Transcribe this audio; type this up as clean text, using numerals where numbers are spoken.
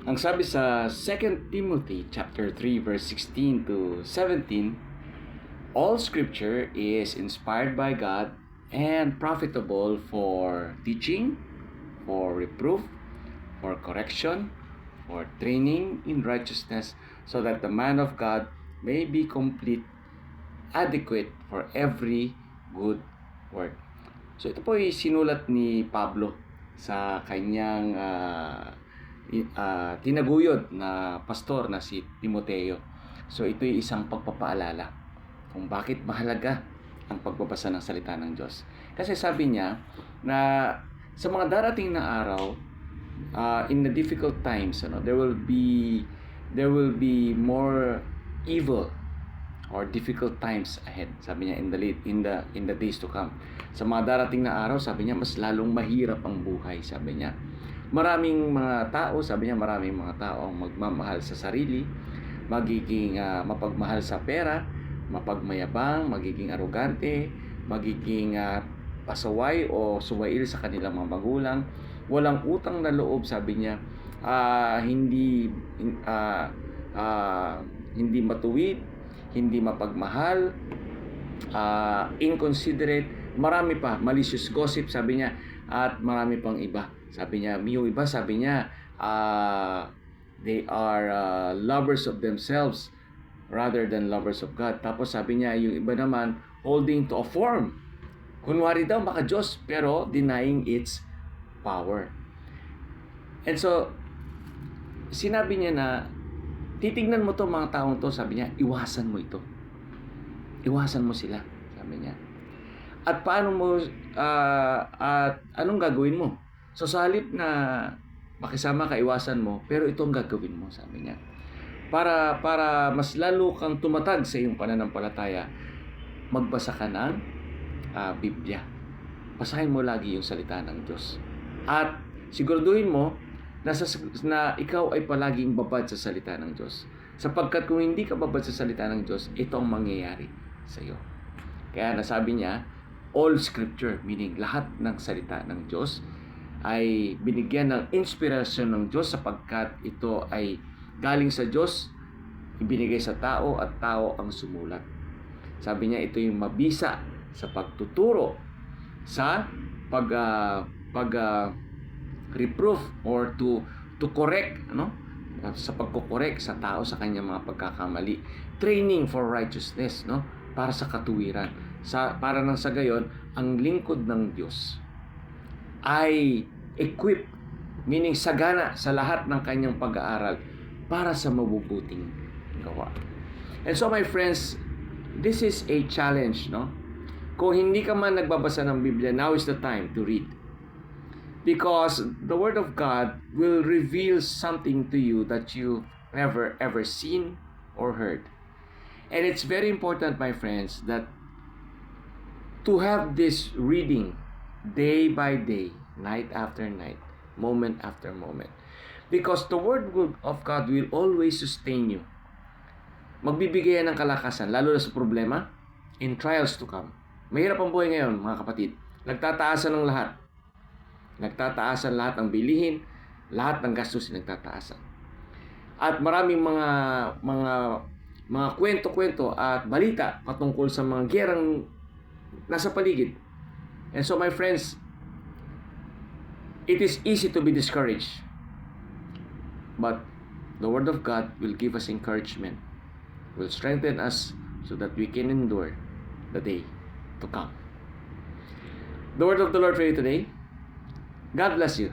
Ang sabi sa 2 Timothy chapter 3 verse 16 to 17, all scripture is inspired by God and profitable for teaching, for reproof, for correction, for training in righteousness, so that the man of God may be complete, adequate for every good work. So ito po ay sinulat ni Pablo sa kanyang tinaguyod na pastor na si Timoteo. So ito ay isang pagpapaalala kung bakit mahalaga ang pagbabasa ng salita ng Diyos. Kasi sabi niya na sa mga darating na araw, in the difficult times, there will be more evil or difficult times ahead. Sabi niya in the days to come. Sa mga darating na araw, sabi niya mas lalong mahirap ang buhay, sabi niya. Maraming mga tao ang magmamahal sa sarili, magiging mapagmahal sa pera, mapagmayabang, magiging arugante, magiging pasaway o suwail sa kanilang mga magulang, walang utang na loob, sabi niya, hindi matuwid, hindi mapagmahal, inconsiderate, marami pa, malicious gossip, sabi niya, at marami pang iba. Sabi niya, yung iba, sabi niya, they are lovers of themselves rather than lovers of God. Tapos sabi niya, yung iba naman, holding to a form. Kunwari daw, maka-Diyos, pero denying its power. And so, sinabi niya na, titignan mo to mga taong to, sabi niya, iwasan mo ito. Iwasan mo sila, sabi niya. At paano mo, at anong gagawin mo? So sa halip na makisama ka, iwasan mo, pero ito ang gagawin mo, sabi niya. Para mas lalo kang tumatag sa iyong pananampalataya, magbasa ka ng Biblia. Basahin mo lagi yung salita ng Diyos. At siguraduhin mo na ikaw ay palaging babad sa salita ng Diyos. Sapagkat kung hindi ka babad sa salita ng Diyos, ito ang mangyayari sa iyo. Kaya nasabi niya, all scripture, meaning lahat ng salita ng Diyos, ay binigyan ng inspirasyon ng Diyos sapagkat ito ay galing sa Diyos, ibinigay sa tao at tao ang sumulat. Sabi niya, ito yung mabisa sa pagtuturo, sa reproof or to correct, sa pagko-correct sa tao sa kanyang mga pagkakamali, training for righteousness, para sa katuwiran, para nang sa gayon ang lingkod ng Diyos ay equip, meaning sagana sa lahat ng kanyang pag-aaral para sa mabubuting gawa. And so my friends, this is a challenge, Kung hindi ka man nagbabasa ng Biblia, now is the time to read. Because the Word of God will reveal something to you that you've never ever seen or heard. And it's very important, my friends, that to have this reading day by day, night after night, moment after moment. Because the Word of God will always sustain you. Magbibigay yan ng kalakasan, lalo na sa problema, in trials to come. Mahirap ang buhay ngayon, mga kapatid. Nagtataasan ng lahat. Nagtataasan lahat ng bilihin, lahat ng gastos nagtataasan. At maraming mga kwento-kwento at balita patungkol sa mga gerang nasa paligid. And so my friends, it is easy to be discouraged. But the Word of God will give us encouragement, will strengthen us so that we can endure the day to come. The word of the Lord for you today. God bless you.